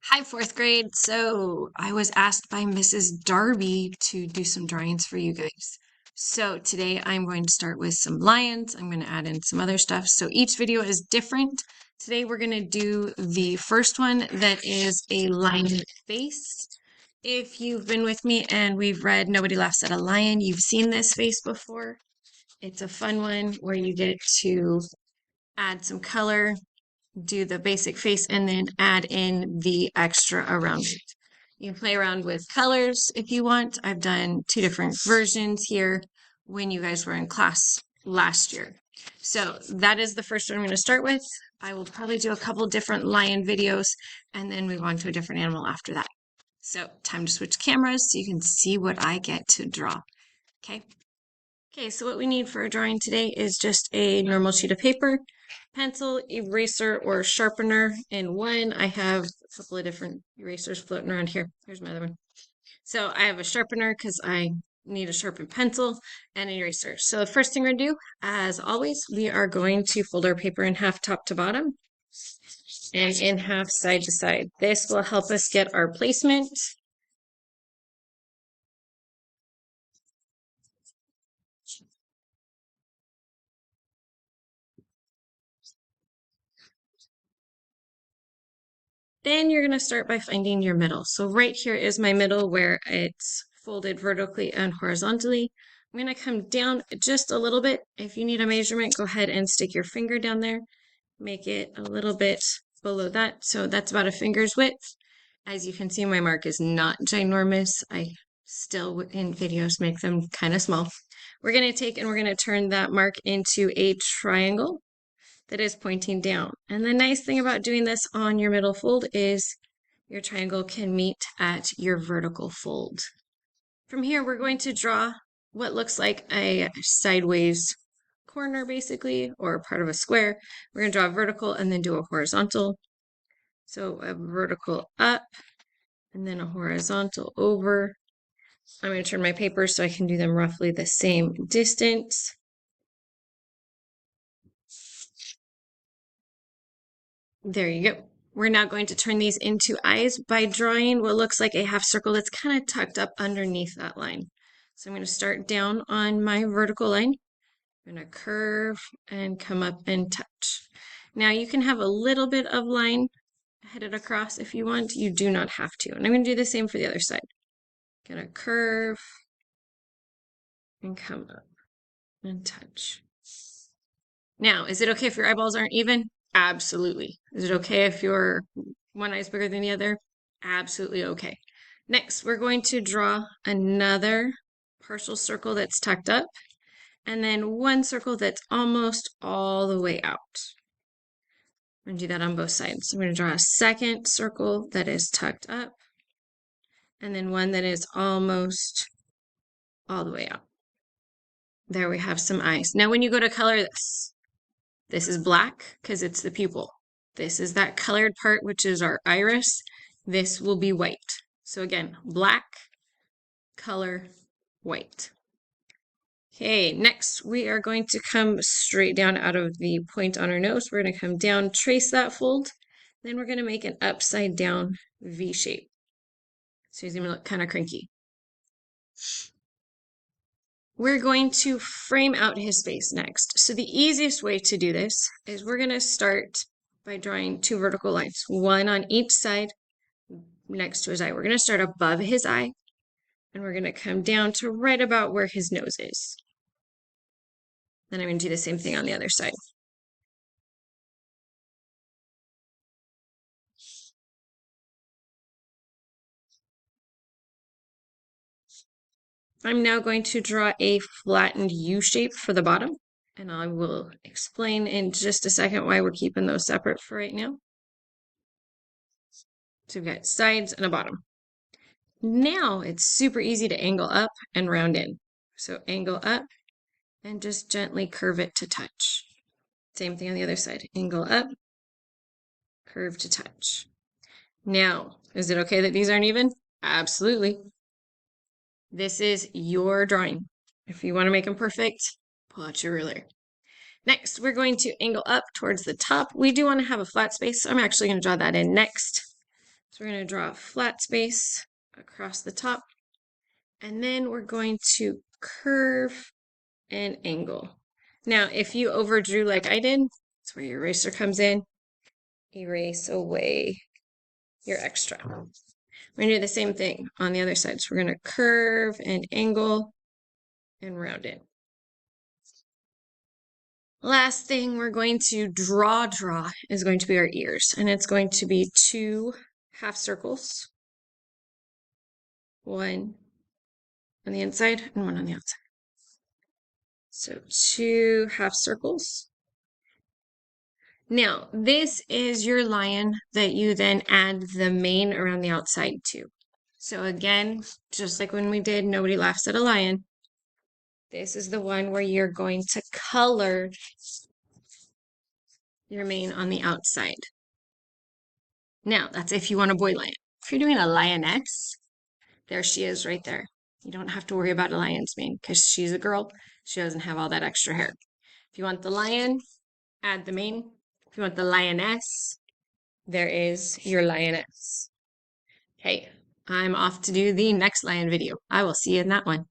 Hi, fourth grade. So I was asked by Mrs. Darby to do some drawings for you guys. So today I'm going to start with some lions. I'm going to add in some other stuff. So each video is different. Today we're going to do the first one that is a lion face. If you've been with me and we've read Nobody Laughs at a Lion, you've seen this face before. It's a fun one where you get to add some color, do the basic face, and then add in the extra around it. You can play around with colors if you want. I've done two different versions here when you guys were in class last year. So that is the first one I'm going to start with. I will probably do a couple different lion videos and then move on to a different animal after that. So time to switch cameras so you can see what I get to draw. Okay. Okay, so what we need for a drawing today is just a normal sheet of paper, pencil, eraser, or sharpener. In one, I have a couple of different erasers floating around here. Here's my other one. So I have a sharpener because I need a sharpened pencil and an eraser. So the first thing we're going to do, as always, we are going to fold our paper in half top to bottom and in half side to side. This will help us get our placement. Then you're going to start by finding your middle. So right here is my middle where it's folded vertically and horizontally. I'm going to come down just a little bit. If you need a measurement, go ahead and stick your finger down there. Make it a little bit below that. So that's about a finger's width. As you can see, my mark is not ginormous. I still, in videos, make them kind of small. We're going to take and we're going to turn that mark into a triangle that is pointing down. And the nice thing about doing this on your middle fold is your triangle can meet at your vertical fold. From here, we're going to draw what looks like a sideways corner, basically, or part of a square. We're going to draw a vertical and then do a horizontal. So a vertical up and then a horizontal over. I'm going to turn my paper so I can do them roughly the same distance. There you go. We're now going to turn these into eyes by drawing what looks like a half circle that's kind of tucked up underneath that line. So I'm going to start down on my vertical line. I'm going to curve and come up and touch. Now you can have a little bit of line headed across if you want. You do not have to. And I'm going to do the same for the other side. Going to curve and come up and touch. Now, is it okay if your eyeballs aren't even? Absolutely. Is it okay if your one eye is bigger than the other? Absolutely okay. Next, we're going to draw another partial circle that's tucked up, and then one circle that's almost all the way out. I'm going to do that on both sides. I'm going to draw a second circle that is tucked up, and then one that is almost all the way out. There we have some eyes. Now, when you go to color this is black because it's the pupil. This is that colored part, which is our iris. This will be white. So again, black, color, white. Okay, next we are going to come straight down out of the point on our nose. We're going to come down, trace that fold. Then we're going to make an upside down V shape. So he's going to look kind of cranky. We're going to frame out his face next. So the easiest way to do this is we're going to start by drawing two vertical lines, one on each side next to his eye. We're going to start above his eye, and we're going to come down to right about where his nose is. Then I'm going to do the same thing on the other side. I'm now going to draw a flattened U shape for the bottom, and I will explain in just a second why we're keeping those separate for right now. So we've got sides and a bottom. Now it's super easy to angle up and round in. So angle up and just gently curve it to touch. Same thing on the other side. Angle up, curve to touch. Now, is it okay that these aren't even? Absolutely. This is your drawing. If you want to make them perfect, pull out your ruler. Next, we're going to angle up towards the top. We do want to have a flat space, so I'm actually going to draw that in next. So we're going to draw a flat space across the top, and then we're going to curve and angle. Now, if you overdrew like I did, that's where your eraser comes in. Erase away your extra. We're going to do the same thing on the other side. So we're going to curve and angle and round it. Last thing we're going to draw is going to be our ears, and it's going to be 2 half circles. 1 on the inside and 1 on the outside. So 2 half circles. Now, this is your lion that you then add the mane around the outside to. So again, just like when we did Nobody Laughs at a Lion, this is the one where you're going to color your mane on the outside. Now, that's if you want a boy lion. If you're doing a lioness, there she is right there. You don't have to worry about a lion's mane because she's a girl. She doesn't have all that extra hair. If you want the lion, add the mane. If you want the lioness, there is your lioness. Okay, I'm off to do the next lion video. I will see you in that one.